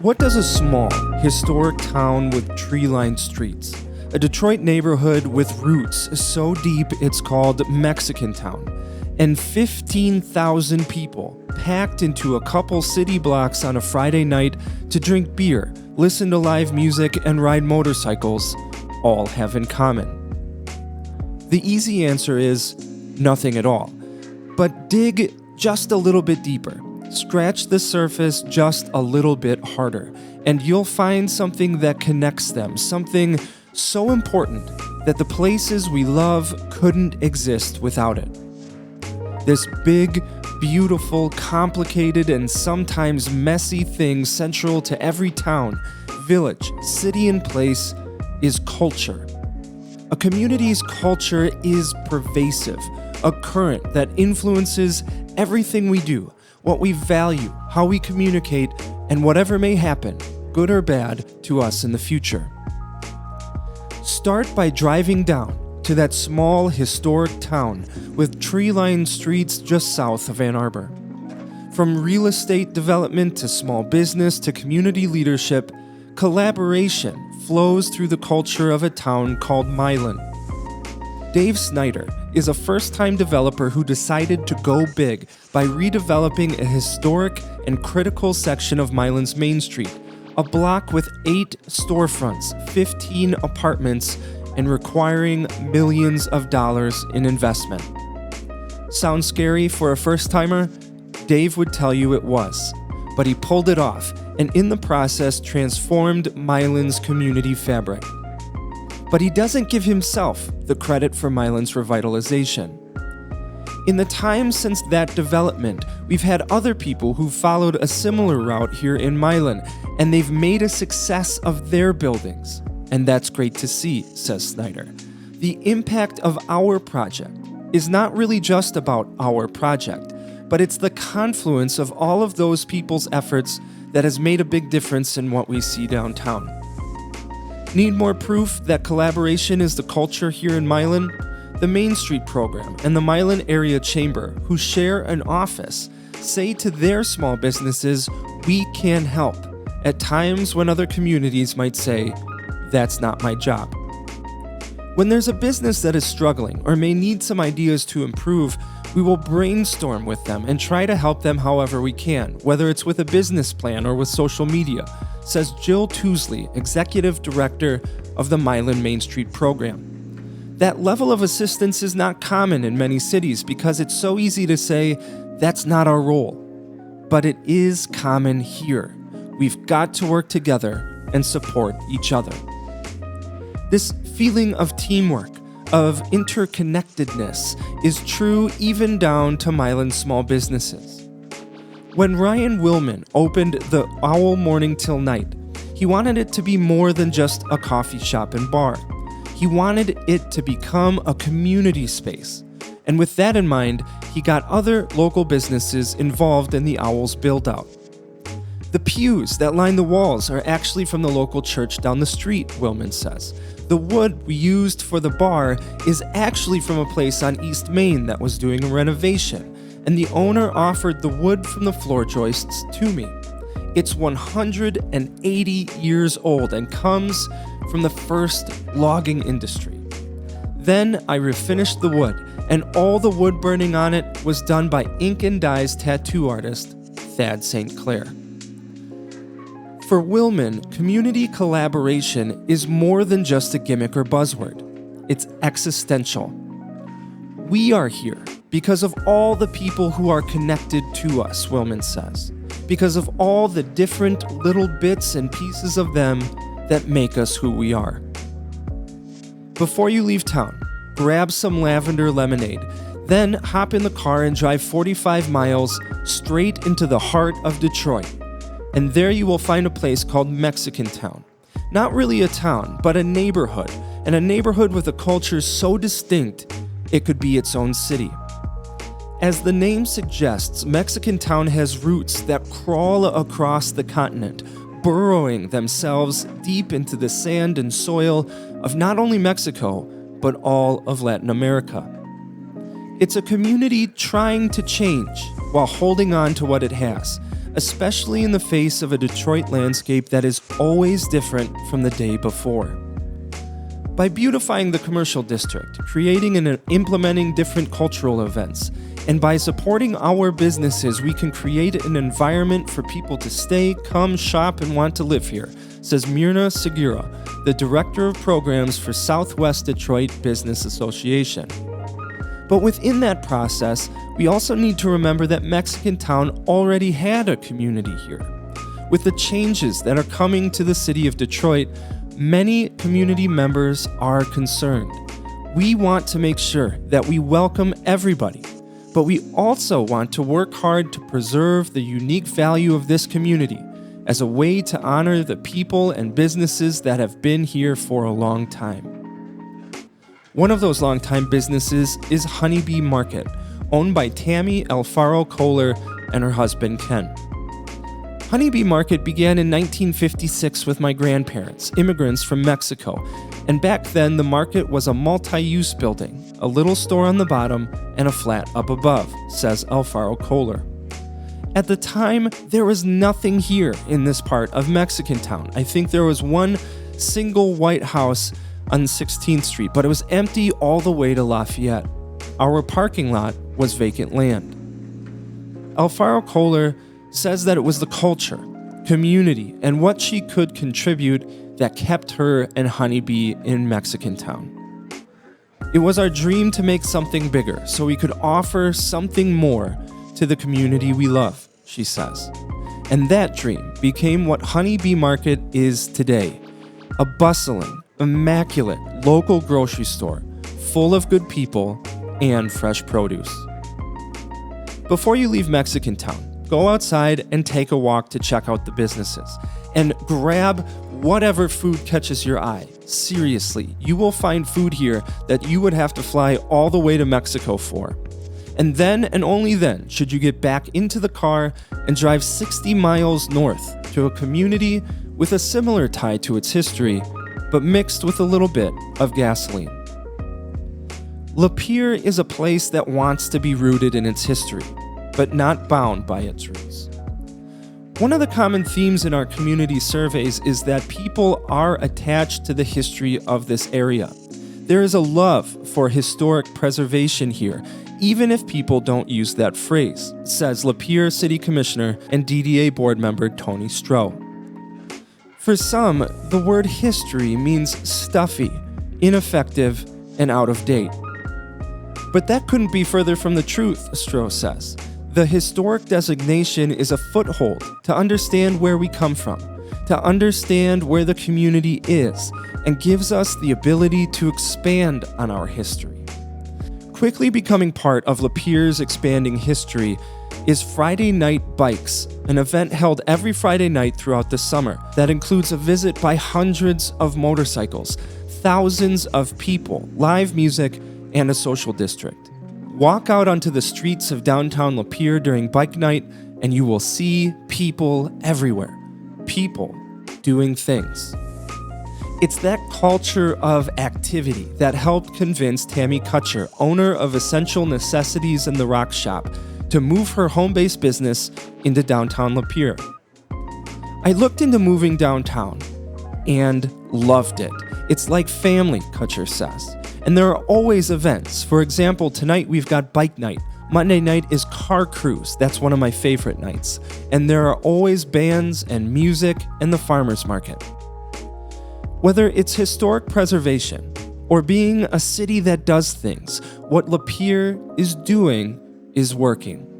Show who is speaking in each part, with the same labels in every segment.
Speaker 1: What does a small, historic town with tree-lined streets, a Detroit neighborhood with roots so deep it's called Mexicantown, and 15,000 people packed into a couple city blocks on a Friday night to drink beer, listen to live music, and ride motorcycles all have in common? The easy answer is nothing at all. But dig just a little bit deeper. Scratch the surface just a little bit harder, and you'll find something that connects them, something so important that the places we love couldn't exist without it. This big, beautiful, complicated, and sometimes messy thing central to every town, village, city, and place is culture. A community's culture is pervasive, a current that influences everything we do, what we value, how we communicate, and whatever may happen, good or bad, to us in the future. Start by driving down to that small, historic town with tree-lined streets just south of Ann Arbor. From real estate development to small business to community leadership, collaboration flows through the culture of a town called Milan. Dave Snyder is a first-time developer who decided to go big by redeveloping a historic and critical section of Milan's Main Street, a block with 8 storefronts, 15 apartments, and requiring millions of dollars in investment. Sound scary for a first-timer? Dave would tell you it was, but he pulled it off, and in the process transformed Milan's community fabric. But he doesn't give himself the credit for Milan's revitalization. In the time since that development, we've had other people who followed a similar route here in Milan, and they've made a success of their buildings. And that's great to see, says Snyder. The impact of our project is not really just about our project, but it's the confluence of all of those people's efforts that has made a big difference in what we see downtown. Need more proof that collaboration is the culture here in Milan? The Main Street program and the Milan Area Chamber, who share an office, say to their small businesses, "We can help," at times when other communities might say, "That's not my job." When there's a business that is struggling or may need some ideas to improve, we will brainstorm with them and try to help them however we can, whether it's with a business plan or with social media, says Jill Tousley, Executive Director of the Milan Main Street program. That level of assistance is not common in many cities because it's so easy to say, "That's not our role." But it is common here. We've got to work together and support each other. This feeling of teamwork, of interconnectedness, is true even down to Milan's small businesses. When Ryan Willman opened the Owl Morning Till Night, he wanted it to be more than just a coffee shop and bar. He wanted it to become a community space. And with that in mind, he got other local businesses involved in the Owl's build-out. The pews that line the walls are actually from the local church down the street, Willman says. The wood we used for the bar is actually from a place on East Main that was doing a renovation, and the owner offered the wood from the floor joists to me. It's 180 years old and comes from the first logging industry. Then I refinished the wood, and all the wood burning on it was done by ink and dyes tattoo artist Thad St. Clair. For Willman, community collaboration is more than just a gimmick or buzzword. It's existential. We are here because of all the people who are connected to us, Willman says, because of all the different little bits and pieces of them that make us who we are. Before you leave town, grab some lavender lemonade, then hop in the car and drive 45 miles straight into the heart of Detroit. And there you will find a place called Mexicantown. Not really a town, but a neighborhood, and a neighborhood with a culture so distinct it could be its own city. As the name suggests, Mexicantown has roots that crawl across the continent, burrowing themselves deep into the sand and soil of not only Mexico, but all of Latin America. It's a community trying to change while holding on to what it has, especially in the face of a Detroit landscape that is always different from the day before. By beautifying the commercial district, creating and implementing different cultural events, and by supporting our businesses, we can create an environment for people to stay, come, shop, and want to live here, says Mirna Segura, the Director of Programs for Southwest Detroit Business Association. But within that process, we also need to remember that Mexicantown already had a community here. With the changes that are coming to the city of Detroit, many community members are concerned. We want to make sure that we welcome everybody, but we also want to work hard to preserve the unique value of this community as a way to honor the people and businesses that have been here for a long time. One of those longtime businesses is Honeybee Market, owned by Tammy Alfaro Kohler and her husband Ken. Honeybee Market began in 1956 with my grandparents, immigrants from Mexico, and back then the market was a multi-use building, a little store on the bottom and a flat up above, says Alfaro Kohler. At the time, there was nothing here in this part of Mexicantown. I think there was one single white house on 16th Street, but it was empty all the way to Lafayette. Our parking lot was vacant land. Alfaro Kohler says that it was the culture, community, and what she could contribute that kept her and Honeybee in Mexicantown. It was our dream to make something bigger so we could offer something more to the community we love, she says. And that dream became what Honeybee Market is today, a bustling, immaculate local grocery store full of good people and fresh produce. Before you leave Mexicantown, go outside and take a walk to check out the businesses and grab whatever food catches your eye. Seriously, you will find food here that you would have to fly all the way to Mexico for. And then and only then should you get back into the car and drive 60 miles north to a community with a similar tie to its history, but mixed with a little bit of gasoline. Lapeer is a place that wants to be rooted in its history, but not bound by its roots. One of the common themes in our community surveys is that people are attached to the history of this area. There is a love for historic preservation here, even if people don't use that phrase, says Lapeer City Commissioner and DDA board member Tony Stroh. For some, the word history means stuffy, ineffective, and out of date. But that couldn't be further from the truth, Stroh says. The historic designation is a foothold to understand where we come from, to understand where the community is, and gives us the ability to expand on our history. Quickly becoming part of Lapeer's expanding history is Friday Night Bikes, an event held every Friday night throughout the summer that includes a visit by hundreds of motorcycles, thousands of people, live music, and a social district. Walk out onto the streets of downtown Lapeer during bike night and you will see people everywhere. People doing things. It's that culture of activity that helped convince Tammy Kutcher, owner of Essential Necessities in the Rock Shop, to move her home-based business into downtown Lapeer. I looked into moving downtown and loved it. It's like family, Kutcher says. And there are always events. For example, tonight we've got bike night. Monday night is car cruise. That's one of my favorite nights. And there are always bands and music and the farmers market. Whether it's historic preservation or being a city that does things, what Lapeer is doing is working.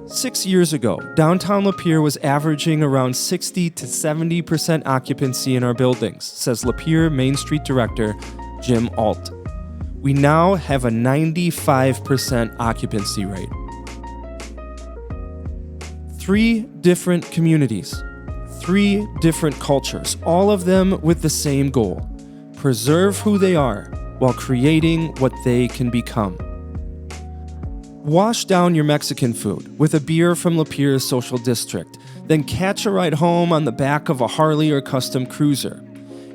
Speaker 1: 6 years ago, downtown Lapeer was averaging around 60 to 70% occupancy in our buildings, says Lapeer Main Street Director Jim Alt. We now have a 95% occupancy rate. 3 different communities, 3 different cultures, all of them with the same goal: preserve who they are while creating what they can become. Wash down your Mexican food with a beer from Lapeer's social district, then catch a ride home on the back of a Harley or custom cruiser.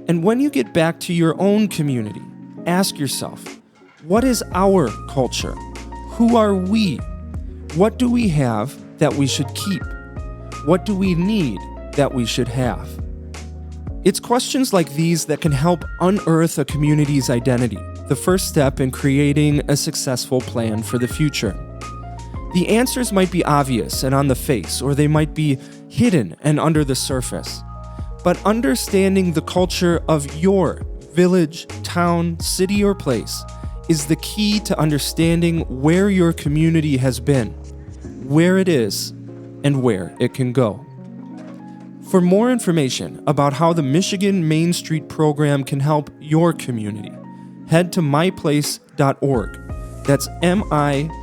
Speaker 1: And when you get back to your own community, ask yourself, what is our culture? Who are we? What do we have that we should keep? What do we need that we should have? It's questions like these that can help unearth a community's identity, the first step in creating a successful plan for the future. The answers might be obvious and on the face, or they might be hidden and under the surface. But understanding the culture of your village, town, city, or place is the key to understanding where your community has been, where it is, and where it can go. For more information about how the Michigan Main Street program can help your community, head to myplace.org. That's MIPLACE.org.